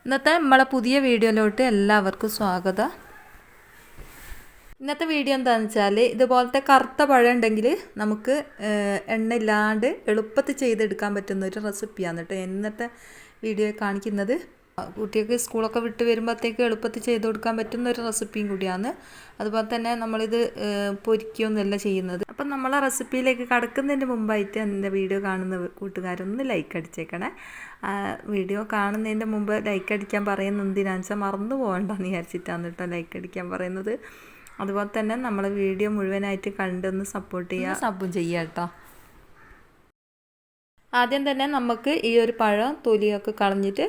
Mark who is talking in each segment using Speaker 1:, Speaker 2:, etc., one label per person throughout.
Speaker 1: ഇന്നത്തെ നമ്മളെ പുതിയ വീഡിയോയിലോട്ട് എല്ലാവർക്കും സ്വാഗതം. ഇന്നത്തെ വീഡിയോ എന്താണെന്ന് വെച്ചാൽ ഇതുപോലത്തെ കറുത്ത പഴം ഉണ്ടെങ്കിൽ നമുക്ക് എണ്ണ ഇല്ലാണ്ട് എളുപ്പത്തിൽ ചെയ്തെടുക്കാൻ പറ്റുന്ന ഒരു റെസിപ്പിയാണ് കേട്ടോ ഇന്നത്തെ വീഡിയോ കാണിക്കുന്നത്. കുട്ടികൾക്ക് സ്കൂളൊക്കെ വിട്ട് വരുമ്പോഴത്തേക്ക് എളുപ്പത്തിൽ ചെയ്ത് കൊടുക്കാൻ പറ്റുന്ന ഒരു റെസിപ്പിയും കൂടിയാണ്. അതുപോലെ തന്നെ നമ്മളിത് പൊരിക്കുകയൊന്നുമല്ല ചെയ്യുന്നത്. അപ്പം നമ്മളെ റെസിപ്പിയിലേക്ക് കടക്കുന്നതിന് മുമ്പായിട്ട് എൻ്റെ വീഡിയോ കാണുന്ന കൂട്ടുകാരൊന്ന് ലൈക്ക് അടിച്ചേക്കണേ. വീഡിയോ കാണുന്നതിൻ്റെ മുമ്പ് ലൈക്ക് അടിക്കാൻ പറയുന്നത് എന്തിനാണെന്ന് വെച്ചാൽ മറന്നു പോകണ്ടെന്ന് വിചാരിച്ചിട്ടാണ് കേട്ടോ ലൈക്ക് അടിക്കാൻ പറയുന്നത്. അതുപോലെ തന്നെ നമ്മളെ വീഡിയോ മുഴുവനായിട്ട് കണ്ടൊന്ന് സപ്പോർട്ട് ചെയ്യുക, സബും ചെയ്യുക കേട്ടോ. ആദ്യം തന്നെ നമുക്ക് ഈ ഒരു പഴം തൊലിയൊക്കെ കളഞ്ഞിട്ട്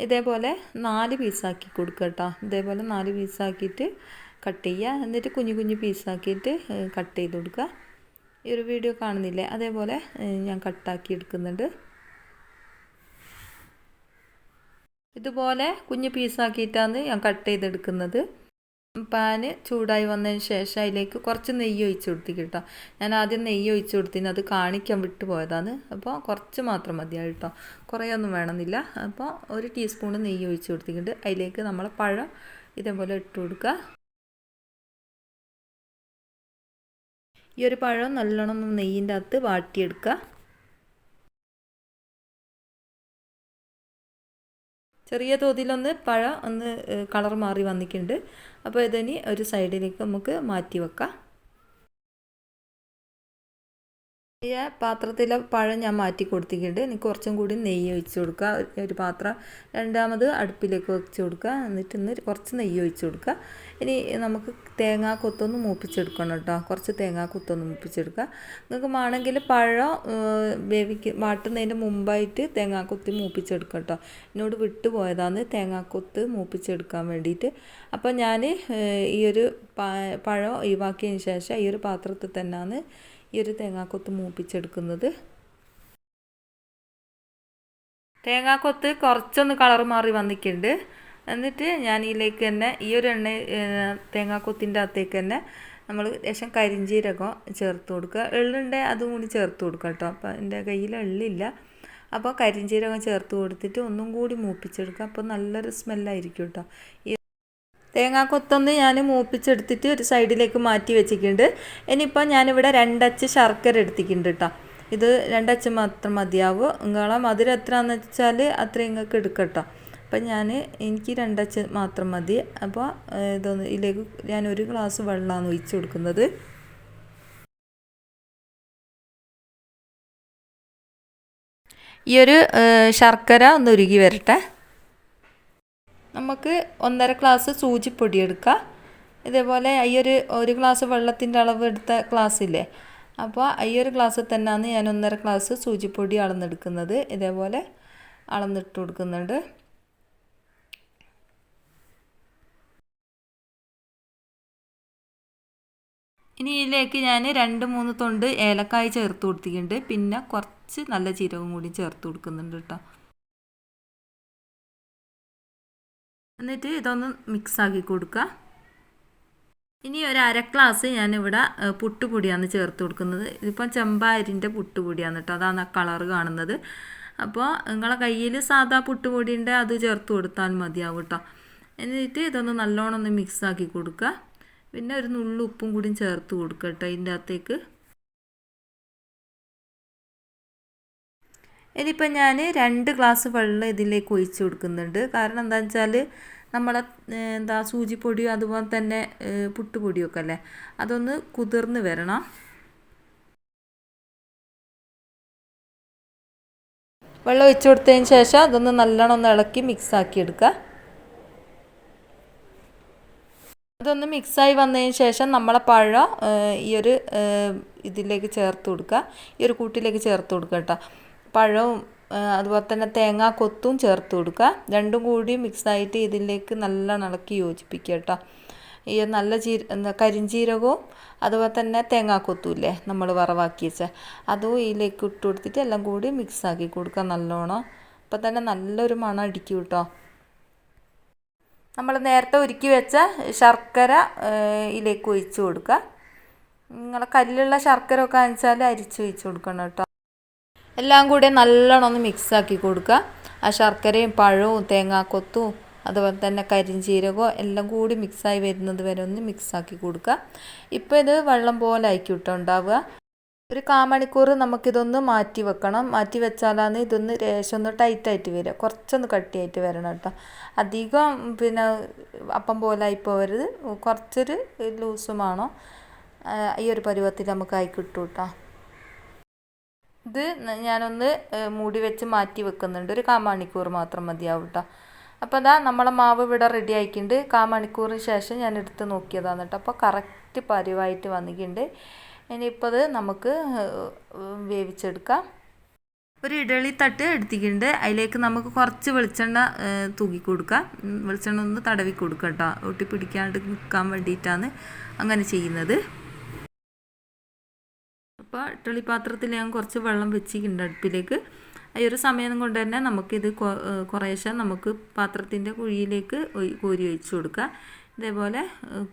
Speaker 1: ഇതേപോലെ 4 പീസാക്കി കൊടുക്കുക കേട്ടോ. ഇതേപോലെ 4 പീസാക്കിയിട്ട് കട്ട് ചെയ്യുക. എന്നിട്ട് കുഞ്ഞു കുഞ്ഞു പീസാക്കിയിട്ട് കട്ട് ചെയ്ത് കൊടുക്കുക. ഈ ഒരു വീഡിയോ കാണുന്നില്ലേ, അതേപോലെ ഞാൻ കട്ടാക്കി എടുക്കുന്നുണ്ട്. ഇതുപോലെ കുഞ്ഞു പീസാക്കിയിട്ടാണ് ഞാൻ കട്ട് ചെയ്തെടുക്കുന്നത്. പാന് ചൂടായി വന്നതിന് ശേഷം അതിലേക്ക് കുറച്ച് നെയ്യ് ഒഴിച്ച് കൊടുത്തി കേട്ടോ. ഞാൻ ആദ്യം നെയ്യ് ഒഴിച്ച് കൊടുത്തിന്, അത് കാണിക്കാൻ വിട്ടു പോയതാണ്. അപ്പോൾ കുറച്ച് മാത്രം മതിയായി കേട്ടോ, കുറേയൊന്നും വേണമെന്നില്ല. അപ്പോൾ 1 ടീസ്പൂൺ നെയ്യ് ഒഴിച്ച് കൊടുത്തിട്ടുണ്ട്. അതിലേക്ക് നമ്മൾ പഴം ഇതേപോലെ ഇട്ട് കൊടുക്കുക. ഈ ഒരു പഴം നല്ലോണം നെയ്യിൻ്റെ അകത്ത് വാട്ടിയെടുക്കുക. ചെറിയ തോതിലൊന്ന് പഴം ഒന്ന് കളർ മാറി വന്നിട്ടുണ്ട്. അപ്പോൾ ഇതിനി ഒരു സൈഡിലേക്ക് നമുക്ക് മാറ്റി വെക്കാം. ഈ പാത്രത്തിലെ പഴം ഞാൻ മാറ്റി കൊടുത്തിട്ടുണ്ട്. ഇനി കുറച്ചും കൂടി നെയ്യ് ഒഴിച്ച് കൊടുക്കുക. ഒരു പാത്രം രണ്ടാമത് അടുപ്പിലേക്ക് വെച്ച് കൊടുക്കുക. എന്നിട്ട് കുറച്ച് നെയ്യ് ഒഴിച്ച് കൊടുക്കുക. ഇനി നമുക്ക് തേങ്ങാക്കൊത്തൊന്ന് മൂപ്പിച്ചെടുക്കണം കേട്ടോ. കുറച്ച് തേങ്ങാക്കൊത്തൊന്ന് മൂപ്പിച്ചെടുക്കുക. നിങ്ങൾക്ക് വേണമെങ്കിൽ പഴം വാട്ടുന്നതിൻ്റെ മുമ്പായിട്ട് തേങ്ങാക്കൊത്ത് മൂപ്പിച്ചെടുക്കുക കേട്ടോ. എന്നോട് വിട്ടുപോയതാണ് തേങ്ങാക്കൊത്ത് മൂപ്പിച്ചെടുക്കാൻ വേണ്ടിയിട്ട്. അപ്പോൾ ഞാൻ ഈ ഒരു പഴം ഒഴിവാക്കിയതിന് ശേഷം ഈ ഒരു പാത്രത്തിൽ തന്നെയാണ് ഈ ഒരു തേങ്ങാക്കൊത്ത് മൂപ്പിച്ചെടുക്കുന്നത്. തേങ്ങാക്കൊത്ത് കുറച്ചൊന്ന് കളർ മാറി വന്നിട്ടുണ്ട്. എന്നിട്ട് ഞാൻ ഇതിലേക്ക് തന്നെ ഈ ഒരു തേങ്ങാക്കൊത്തിൻ്റെ അകത്തേക്ക് തന്നെ നമ്മൾ ലേശം കരിഞ്ജീരകം ചേർത്ത് കൊടുക്കുക. എള്ളുണ്ടെങ്കിൽ അതും കൂടി ചേർത്ത് കൊടുക്കുക കേട്ടോ. അപ്പോൾ എൻ്റെ കയ്യിൽ എള്ളില്ല. അപ്പോൾ കരിഞ്ജീരകം ചേർത്ത് കൊടുത്തിട്ട് ഒന്നും കൂടി മൂപ്പിച്ചെടുക്കുക. അപ്പോൾ നല്ലൊരു സ്മെല്ലായിരിക്കും കേട്ടോ. തേങ്ങാക്കൊത്തൊന്ന് ഞാൻ മൂപ്പിച്ചെടുത്തിട്ട് ഒരു സൈഡിലേക്ക് മാറ്റി വെച്ചിട്ടുണ്ട്. ഇനിയിപ്പോൾ ഞാനിവിടെ 2 അച്ച് ശർക്കര എടുത്തിട്ടുണ്ട് കേട്ടോ. ഇത് 2 അച്ച് മാത്രം മതിയാവും. നിങ്ങളെ മധുരം എത്രയാണെന്ന് വെച്ചാൽ അത്രയും നിങ്ങൾക്ക് എടുക്കട്ടോ. അപ്പം എനിക്ക് 2 അച്ച് മാത്രം മതി. അപ്പോൾ ഇതിലേക്ക് ഞാൻ 1 ഗ്ലാസ് വെള്ളമാണ് ഒഴിച്ച് കൊടുക്കുന്നത്. ഈ ഒരു ശർക്കര ഒന്ന് ഉരുകി വരട്ടെ. നമുക്ക് 1.5 ഗ്ലാസ് സൂചിപ്പൊടി എടുക്കുക. ഇതേപോലെ ഈ 1 ഗ്ലാസ് വെള്ളത്തിൻ്റെ അളവ് എടുത്ത ഗ്ലാസ്സില്ലേ, അപ്പോൾ ഈ ഒരു ഗ്ലാസ്സിൽ തന്നെയാണ് ഞാൻ 1.5 ഗ്ലാസ് സൂചിപ്പൊടി അളന്നെടുക്കുന്നത്. ഇതേപോലെ അളന്നിട്ട് കൊടുക്കുന്നുണ്ട്. ഇനി ഇതിലേക്ക് ഞാൻ 2-3 തൊണ്ട് ഏലക്കായ ചേർത്ത് കൊടുത്തിട്ടുണ്ട്. പിന്നെ കുറച്ച് നല്ല ജീരകം കൂടി ചേർത്ത് കൊടുക്കുന്നുണ്ട് കേട്ടോ. എന്നിട്ട് ഇതൊന്ന് മിക്സാക്കി കൊടുക്കുക. ഇനി 1/2 ഗ്ലാസ് ഞാനിവിടെ പുട്ടുപൊടിയാണ് ചേർത്ത് കൊടുക്കുന്നത്. ഇതിപ്പം ചെമ്പാരിൻ്റെ പുട്ടുപൊടിയാണ് കേട്ടോ. അതാണ് ആ കളറ് കാണുന്നത്. അപ്പോൾ നിങ്ങളെ കയ്യിൽ സാധാ പുട്ടുപൊടി ഉണ്ട്, അത് ചേർത്ത് കൊടുത്താൽ മതിയാവും കേട്ടോ. എന്നിട്ട് ഇതൊന്ന് നല്ലോണം ഒന്ന് മിക്സാക്കി കൊടുക്കുക. പിന്നെ ഒരു നുള്ളു ഉപ്പും കൂടി ചേർത്ത് കൊടുക്കുക കേട്ടോ ഇതിൻ്റെ അകത്തേക്ക്. ഇനിയിപ്പോൾ ഞാൻ 2 ഗ്ലാസ് വെള്ളം ഇതിലേക്ക് ഒഴിച്ച് കൊടുക്കുന്നുണ്ട്. കാരണം എന്താണെന്ന് വെച്ചാൽ നമ്മളെ സൂചിപ്പൊടിയോ അതുപോലെ തന്നെ പുട്ടുപൊടിയൊക്കെ അല്ലേ, അതൊന്ന് കുതിർന്ന് വരണം. വെള്ളം ഒഴിച്ച് കൊടുത്തതിന് ശേഷം അതൊന്ന് നല്ലോണം ഒന്ന് ഇളക്കി മിക്സാക്കി എടുക്കുക. അതൊന്ന് മിക്സായി വന്നതിന് ശേഷം നമ്മളെ പഴം ഈ ഒരു ഇതിലേക്ക് ചേർത്ത് കൊടുക്കുക. ഈ ഒരു കൂട്ടിലേക്ക് ചേർത്ത് കൊടുക്കുക കേട്ടോ. പഴവും അതുപോലെ തന്നെ തേങ്ങാക്കൊത്തും ചേർത്ത് കൊടുക്കുക. രണ്ടും കൂടി മിക്സായിട്ട് ഇതിലേക്ക് നല്ലോണം ഇളക്കി യോജിപ്പിക്കുക കേട്ടോ. ഈ നല്ല കരിഞ്ജീരകവും അതുപോലെ തന്നെ തേങ്ങാക്കൊത്തും ഇല്ലേ നമ്മൾ വറവാക്കി വെച്ച അതും ഇതിലേക്ക് ഇട്ട് കൊടുത്തിട്ട് എല്ലാം കൂടി മിക്സാക്കി കൊടുക്കുക നല്ലോണം. അപ്പം തന്നെ നല്ലൊരു മണം അടിക്കും കേട്ടോ. നമ്മൾ നേരത്തെ ഉരുക്കി വെച്ച ശർക്കര ഇതിലേക്ക് ഒഴിച്ച് കൊടുക്കുക. നിങ്ങളെ കല്ലുള്ള ശർക്കര ഒക്കെ വെച്ചാൽ അരിച്ച് ഒഴിച്ച് കൊടുക്കണം കേട്ടോ. എല്ലാം കൂടി നല്ലോണം ഒന്ന് മിക്സാക്കി കൊടുക്കുക. ആ ശർക്കരയും പഴവും തേങ്ങാക്കൊത്തും അതുപോലെ തന്നെ കരിഞ്ചീരകവും എല്ലാം കൂടി മിക്സായി വരുന്നത് വരെ ഒന്ന് മിക്സാക്കി കൊടുക്കുക. ഇപ്പോൾ ഇത് വെള്ളം പോലെ ആയിക്കിട്ടോ ഉണ്ടാവുക. ഒരു 1/4 മണിക്കൂർ നമുക്കിതൊന്ന് മാറ്റി വെക്കണം. മാറ്റി വെച്ചാലാണ് ഇതൊന്ന് ലേശം ഒന്ന് ടൈറ്റായിട്ട് വരിക. കുറച്ചൊന്ന് കട്ടിയായിട്ട് വരണം കേട്ടോ. അധികം പിന്നെ അപ്പം പോലെ ആയിപ്പോവരുത്, കുറച്ചൊരു ലൂസുമാണോ. ഈ ഒരു പരുവത്തിൽ നമുക്ക് ആയി കിട്ടും കേട്ടോ. ഇത് ഞാനൊന്ന് മൂടി വെച്ച് മാറ്റി വെക്കുന്നുണ്ട്. ഒരു 1/4 മണിക്കൂർ മാത്രം മതിയാവും കേട്ടോ. അപ്പോൾ അതാ നമ്മളെ മാവ് ഇവിടെ റെഡി ആയിട്ടുണ്ട്. 1/4 മണിക്കൂറിന് ശേഷം ഞാൻ എടുത്ത് നോക്കിയതാണ് കേട്ടോ. അപ്പോൾ കറക്റ്റ് പരുവായിട്ട് വന്നിട്ടുണ്ട്. ഇനിയിപ്പോൾ അത് നമുക്ക് വേവിച്ചെടുക്കാം. ഒരു ഇഡലി തട്ട് എടുത്തിട്ടുണ്ട്. അതിലേക്ക് നമുക്ക് കുറച്ച് വെളിച്ചെണ്ണ തൂക്കി കൊടുക്കാം. വെളിച്ചെണ്ണ ഒന്ന് തടവി കൊടുക്കുക കേട്ടോ. ഒട്ടി പിടിക്കാണ്ട് നിൽക്കാൻ വേണ്ടിയിട്ടാണ് അങ്ങനെ ചെയ്യുന്നത്. അപ്പോൾ ഇഡലി പാത്രത്തിൽ ഞാൻ കുറച്ച് വെള്ളം വെച്ചിട്ടുണ്ട് അടുപ്പിലേക്ക്. ഈ ഒരു സമയം കൊണ്ട് തന്നെ നമുക്കിത് കുറേശ്ശെ നമുക്ക് പാത്രത്തിൻ്റെ കുഴിയിലേക്ക് കോരി ഒഴിച്ച് കൊടുക്കുക. ഇതേപോലെ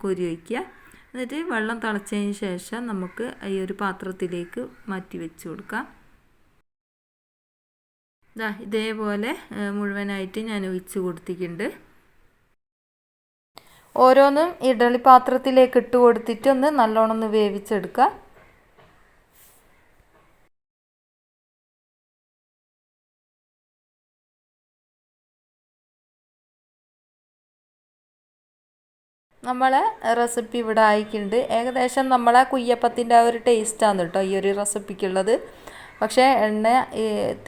Speaker 1: കോരി ഒഴിക്കുക. എന്നിട്ട് വെള്ളം തിളച്ചതിന് ശേഷം നമുക്ക് ഈ ഒരു പാത്രത്തിലേക്ക് മാറ്റി വെച്ച് കൊടുക്കാം. ഇതേപോലെ മുഴുവനായിട്ട് ഞാൻ ഒഴിച്ച് കൊടുത്തിട്ടുണ്ട്. ഓരോന്നും ഇഡലി പാത്രത്തിലേക്ക് ഇട്ട് കൊടുത്തിട്ട് ഒന്ന് നല്ലോണം ഒന്ന് വേവിച്ചെടുക്കുക. നമ്മളെ റെസിപ്പി ഇവിടെ ആയിട്ടുണ്ട്. ഏകദേശം നമ്മളെ കുയ്യപ്പത്തിൻ്റെ ആ ഒരു ടേസ്റ്റാണ് കേട്ടോ ഈ ഒരു റെസിപ്പിക്കുള്ളത്. പക്ഷേ എണ്ണ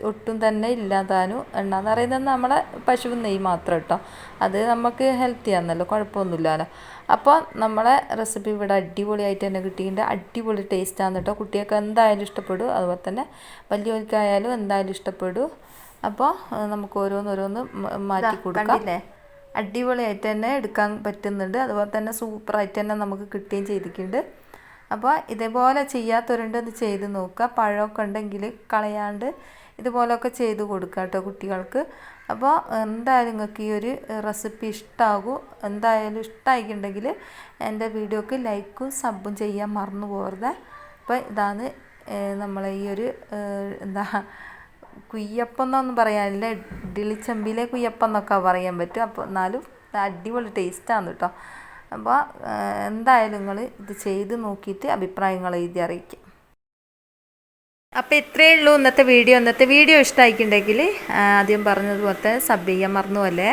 Speaker 1: ഒട്ടും തന്നെ ഇല്ലാതാനും. എണ്ണ എന്ന് പറയുന്നത് നമ്മളെ പശു നെയ്യ് മാത്രം കേട്ടോ. അത് നമുക്ക് ഹെൽത്തി ആണല്ലോ, കുഴപ്പമൊന്നുമില്ലല്ലോ. അപ്പോൾ നമ്മളെ റെസിപ്പി ഇവിടെ അടിപൊളിയായിട്ട് തന്നെ കിട്ടിയിട്ടുണ്ട്. അടിപൊളി ടേസ്റ്റാണ് കേട്ടോ. കുട്ടികൾക്ക് എന്തായാലും ഇഷ്ടപ്പെടും. അതുപോലെ തന്നെ വലിയവർക്കായാലും എന്തായാലും ഇഷ്ടപ്പെടും. അപ്പോൾ നമുക്ക് ഓരോന്നോരോന്ന് മാറ്റി കൊടുക്കാം. അടിപൊളിയായിട്ട് തന്നെ എടുക്കാൻ പറ്റുന്നുണ്ട്. അതുപോലെ തന്നെ സൂപ്പറായിട്ട് തന്നെ നമുക്ക് കിട്ടുകയും ചെയ്തിട്ടുണ്ട്. അപ്പോൾ ഇതേപോലെ ചെയ്യാത്തവരുണ്ട്, അത് ചെയ്ത് നോക്കുക. പഴമൊക്കെ ഉണ്ടെങ്കിൽ കളയാണ്ട് ഇതുപോലെയൊക്കെ ചെയ്ത് കൊടുക്കുക കേട്ടോ കുട്ടികൾക്ക്. അപ്പോൾ എന്തായാലും നിങ്ങൾക്ക് ഈ ഒരു റെസിപ്പി ഇഷ്ടമാകും. എന്തായാലും ഇഷ്ടമായിട്ടുണ്ടെങ്കിൽ എൻ്റെ വീഡിയോക്ക് ലൈക്കും സബും ചെയ്യാൻ മറന്നു പോകരുത്. അപ്പോൾ ഇതാണ് നമ്മളെ ഈ ഒരു കുയ്യപ്പം എന്നൊന്നും പറയാനില്ല, ഇഡ്ഡലി ചെമ്പിലെ കുയ്യപ്പം എന്നൊക്കെ പറയാൻ പറ്റും. അപ്പോൾ എന്നാലും അടിപൊളി ടേസ്റ്റാണ് കേട്ടോ. അപ്പോൾ എന്തായാലും നിങ്ങൾ ഇത് ചെയ്ത് നോക്കിയിട്ട് അഭിപ്രായങ്ങൾ എഴുതി അറിയിക്കും. അപ്പോൾ ഇത്രയേ ഉള്ളൂ ഇന്നത്തെ വീഡിയോ. ഇഷ്ടമായിട്ടുണ്ടെങ്കിൽ ആദ്യം പറഞ്ഞതുപോലെ സബ് ചെയ്യാൻ മറന്നു അല്ലേ.